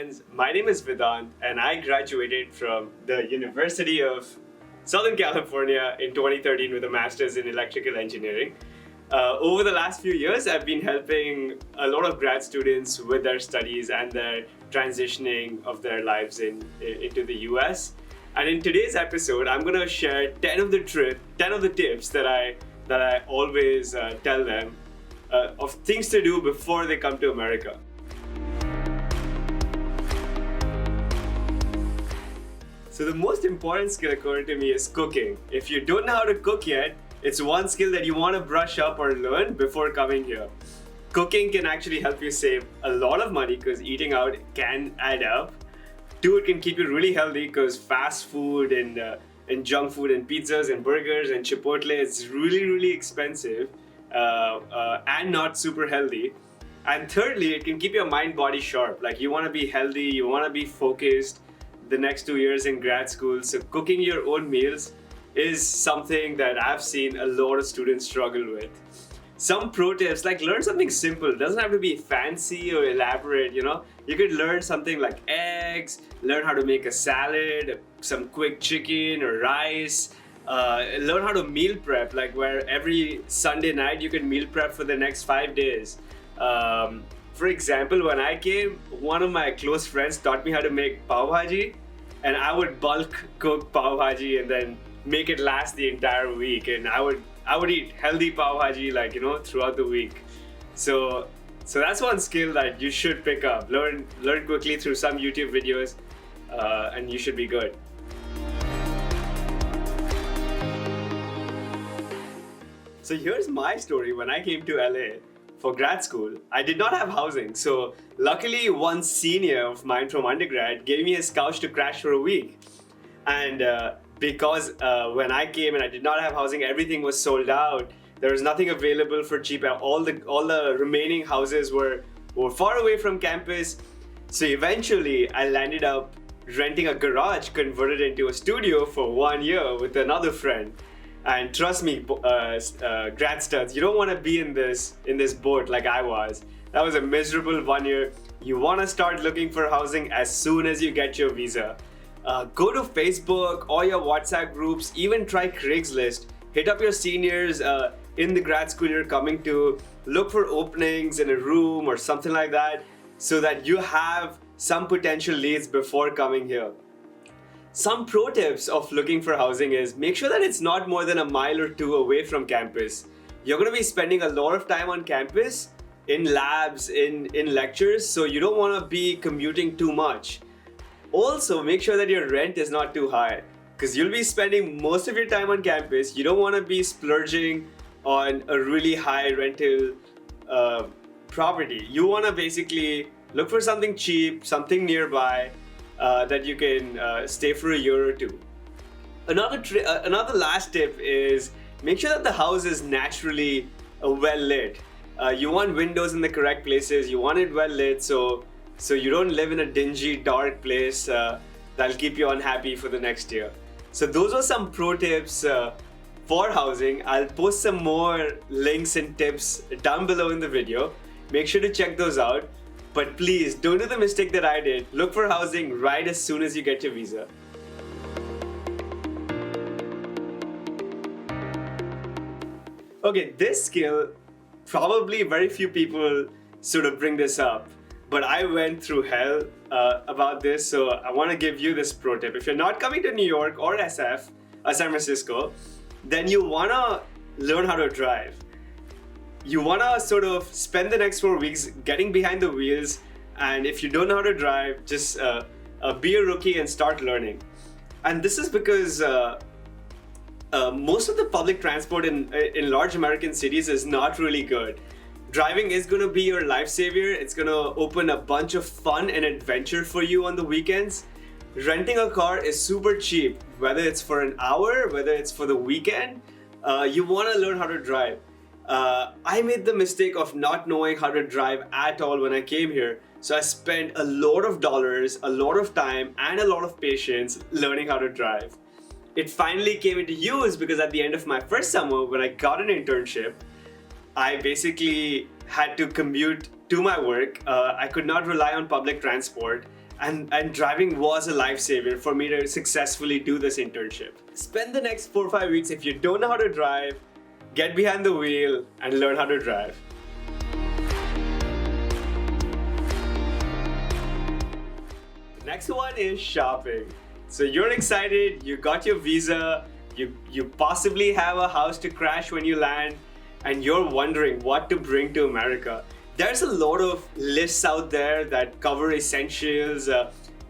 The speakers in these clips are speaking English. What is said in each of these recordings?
friends, my name is Vedant and I graduated from the University of Southern California in 2013 with a master's in electrical engineering. Over the last few years, I've been helping a lot of grad students with their studies and their transitioning of their lives into the US. And in today's episode, I'm going to share 10 of the tips that I always tell them of things to do before they come to America. So the most important skill according to me is cooking. If you don't know how to cook yet, it's one skill that you want to brush up or learn before coming here. Cooking can actually help you save a lot of money because eating out can add up. Two, it can keep you really healthy because fast food and junk food and pizzas and burgers and Chipotle is really expensive and not super healthy. And thirdly, it can keep your mind body sharp. Like you want to be healthy, you want to be focused the next 2 years in grad school. So cooking your own meals is something that I've seen a lot of students struggle with. Some pro tips, like learn something simple. It doesn't have to be fancy or elaborate, you know. You could learn something like eggs, learn how to make a salad, some quick chicken or rice, learn how to meal prep, like where every Sunday night you can meal prep for the next 5 days. For example, when I came, one of my close friends taught me how to make pav bhaji, and I would bulk cook pav bhaji and then make it last the entire week. And I would eat healthy pav bhaji, like, you know, throughout the week. So that's one skill that you should pick up. Learn quickly through some YouTube videos, and you should be good. So here's my story. When I came to LA for grad school, I did not have housing. So luckily, one senior of mine from undergrad gave me his couch to crash for a week. And because when I came and I did not have housing, everything was sold out. There was nothing available for cheap. All the remaining houses were far away from campus. So eventually, I landed up renting a garage converted into a studio for 1 year with another friend. And trust me, grad studs, you don't want to be in this boat like I was. That was a miserable 1 year. You want to start looking for housing as soon as you get your visa. Go to Facebook or your WhatsApp groups, even try Craigslist. Hit up your seniors in the grad school you're coming to. Look for openings in a room or something like that so that you have some potential leads before coming here. Some pro tips of looking for housing is make sure that it's not more than a mile or two away from campus. You're going to be spending a lot of time on campus, in labs, in lectures, so you don't want to be commuting too much. Also, make sure that your rent is not too high because you'll be spending most of your time on campus. You don't want to be splurging on a really high rental property. You want to basically look for something cheap, something nearby, that you can stay for a year or two. Another last tip is make sure that the house is naturally well lit. You want windows in the correct places. You want it well lit so you don't live in a dingy, dark place that'll keep you unhappy for the next year. So those are some pro tips for housing. I'll post some more links and tips down below in the video. Make sure to check those out. But please, don't do the mistake that I did. Look for housing right as soon as you get your visa. Okay, this skill, probably very few people sort of bring this up. But I went through hell about this, so I want to give you this pro tip. If you're not coming to New York or SF, San Francisco, then you want to learn how to drive. You want to sort of spend the next 4 weeks getting behind the wheels, and if you don't know how to drive, just be a rookie and start learning. And this is because most of the public transport in large American cities is not really good. Driving is going to be your lifesaver. It's going to open a bunch of fun and adventure for you on the weekends. Renting a car is super cheap, whether it's for an hour, whether it's for the weekend. You want to learn how to drive. I made the mistake of not knowing how to drive at all when I came here. So I spent a lot of dollars, a lot of time, and a lot of patience learning how to drive. It finally came into use because at the end of my first summer, when I got an internship, I basically had to commute to my work. I could not rely on public transport. and driving was a lifesaver for me to successfully do this internship. Spend the next 4 or 5 weeks, if you don't know how to drive, get behind the wheel and learn how to drive. The next one is shopping. So you're excited, you got your visa, you possibly have a house to crash when you land, and you're wondering what to bring to America. There's a lot of lists out there that cover essentials.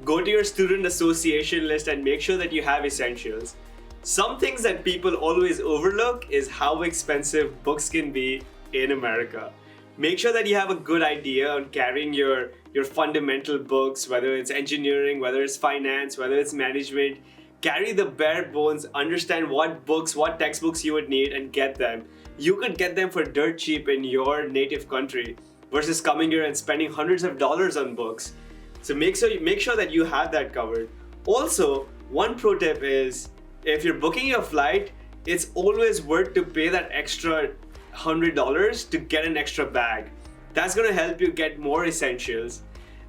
Go to your student association list and make sure that you have essentials. Some things that people always overlook is how expensive books can be in America. Make sure that you have a good idea on carrying your fundamental books, whether it's engineering, whether it's finance, whether it's management. Carry the bare bones, understand what books, what textbooks you would need, and get them. You could get them for dirt cheap in your native country versus coming here and spending hundreds of dollars on books. So make sure that you have that covered. Also, one pro tip is, if you're booking your flight, it's always worth to pay that extra $100 to get an extra bag. That's gonna help you get more essentials.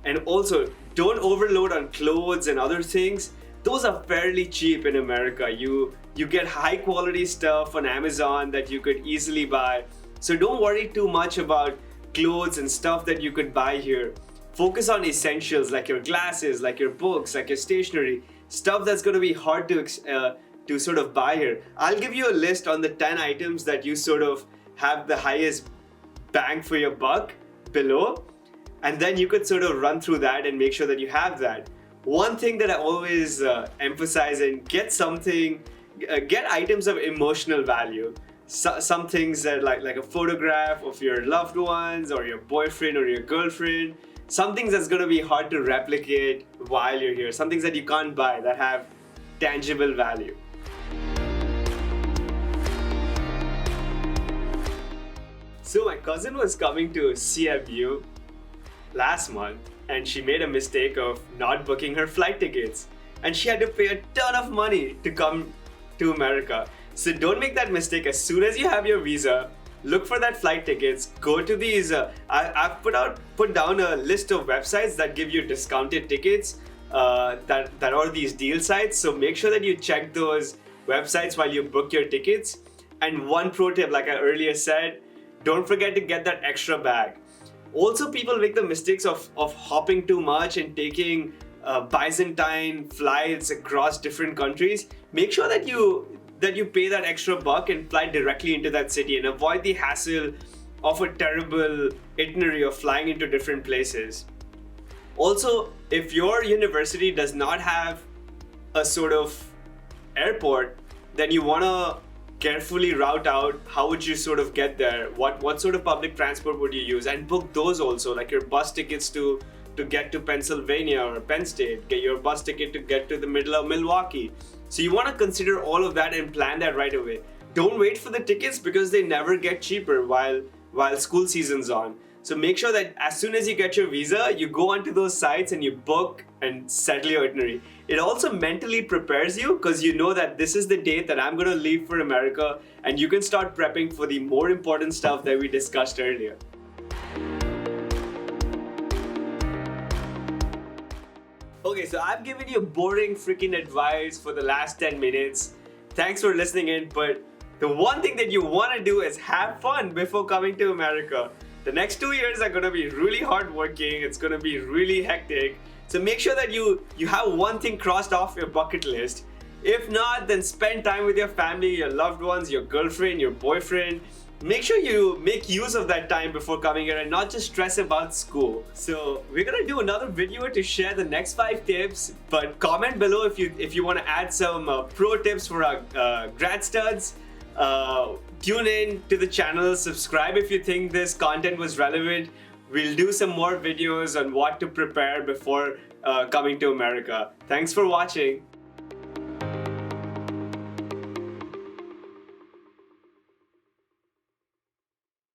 And also, don't overload on clothes and other things. Those are fairly cheap in America. You get high quality stuff on Amazon that you could easily buy. So don't worry too much about clothes and stuff that you could buy here. Focus on essentials like your glasses, like your books, like your stationery, stuff that's going to be hard to sort of buy here. I'll give you a list on the 10 items that you sort of have the highest bang for your buck below, and then you could sort of run through that and make sure that you have that. One thing that I always emphasize, and get items of emotional value. Some things that like a photograph of your loved ones or your boyfriend or your girlfriend. Some things that's going to be hard to replicate while you're here. Some things that you can't buy that have tangible value. So my cousin was coming to CMU last month, and she made a mistake of not booking her flight tickets, and she had to pay a ton of money to come to America. So don't make that mistake. As soon as you have your visa, look for that flight tickets. Go to these. I've put down a list of websites that give you discounted tickets. That are these deal sites. So make sure that you check those websites while you book your tickets. And one pro tip, like I earlier said, don't forget to get that extra bag. Also, people make the mistakes of hopping too much and taking Byzantine flights across different countries. Make sure that you pay that extra buck and fly directly into that city, and avoid the hassle of a terrible itinerary of flying into different places. Also, if your university does not have a sort of airport, then you want to carefully route out how would you sort of get there, what sort of public transport would you use, and book those also, like your bus tickets to get to Pennsylvania or Penn State, get your bus ticket to get to the middle of Milwaukee. So you want to consider all of that and plan that right away. Don't wait for the tickets because they never get cheaper while school season's on. So make sure that as soon as you get your visa, you go onto those sites and you book and settle your itinerary. It also mentally prepares you because you know that this is the date that I'm going to leave for America, and you can start prepping for the more important stuff that we discussed earlier. Okay, so I've given you boring freaking advice for the last 10 minutes. Thanks for listening in, but the one thing that you want to do is have fun before coming to America. The next 2 years are going to be really hardworking. It's going to be really hectic. So make sure that you have one thing crossed off your bucket list. If not, then spend time with your family, your loved ones, your girlfriend, your boyfriend. Make sure you make use of that time before coming here and not just stress about school. So we're gonna do another video to share the next 5 tips, but comment below if you want to add some pro tips for our grad studs. Tune in to the channel, subscribe if you think this content was relevant. We'll do some more videos on what to prepare before coming to America. Thanks for watching.